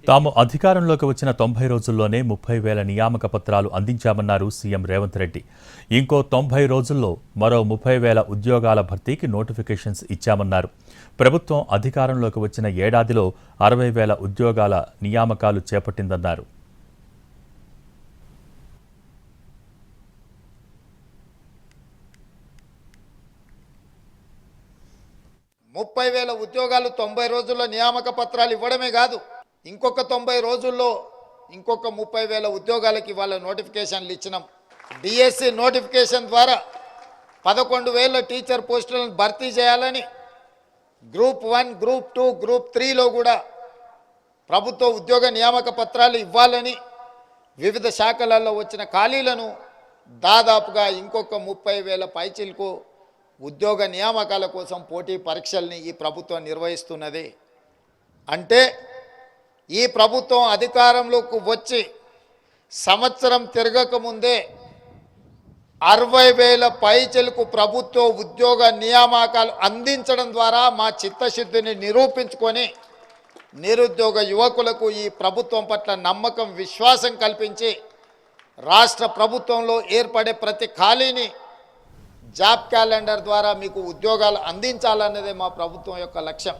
తాము అధికారంలోకి వచ్చిన 90 రోజుల్లోనే 30,000 నియామక పత్రాలు అందించామన్నారు సీఎం రేవంత్ రెడ్డి. ఇంకో 90 రోజుల్లో మరో 30,000 ఉద్యోగాల భర్తీకి నోటిఫికేషన్స్ ఇచ్చామన్నారు. ప్రభుత్వం అధికారంలోకి వచ్చిన ఏడాదిలో 60,000 ఉద్యోగాల నియామకాలు చేపట్టిందన్నారు. 30,000 ఉద్యోగాలు 90 రోజుల్లో నియామక పత్రాలు ఇవ్వడమే కాదు, ఇంకొక 90 రోజుల్లో ఇంకొక 30,000 ఉద్యోగాలకి వాళ్ళ నోటిఫికేషన్లు ఇచ్చినాం. డిఎస్సి నోటిఫికేషన్ ద్వారా 11,000 టీచర్ పోస్టులను భర్తీ చేయాలని, గ్రూప్ 1, గ్రూప్ 2, గ్రూప్ 3లో కూడా ప్రభుత్వ ఉద్యోగ నియామక పత్రాలు ఇవ్వాలని, వివిధ శాఖలలో వచ్చిన ఖాళీలను దాదాపుగా ఇంకొక 30,000 పైచిలకు ఉద్యోగ నియామకాల కోసం పోటీ పరీక్షల్ని ఈ ప్రభుత్వం నిర్వహిస్తున్నది. అంటే ఈ ప్రభుత్వం అధికారంలోకి వచ్చి సంవత్సరం తిరగకముందే 60,000 పైచిలకు ప్రభుత్వ ఉద్యోగ నియామకాలు అందించడం ద్వారా మా చిత్తశుద్ధిని నిరూపించుకొని నిరుద్యోగ యువకులకు ఈ ప్రభుత్వం పట్ల నమ్మకం, విశ్వాసం కల్పించి రాష్ట్ర ప్రభుత్వంలో ఏర్పడే ప్రతి ఖాళీని జాబ్ క్యాలెండర్ ద్వారా మీకు ఉద్యోగాలు అందించాలన్నదే మా ప్రభుత్వం యొక్క లక్ష్యం.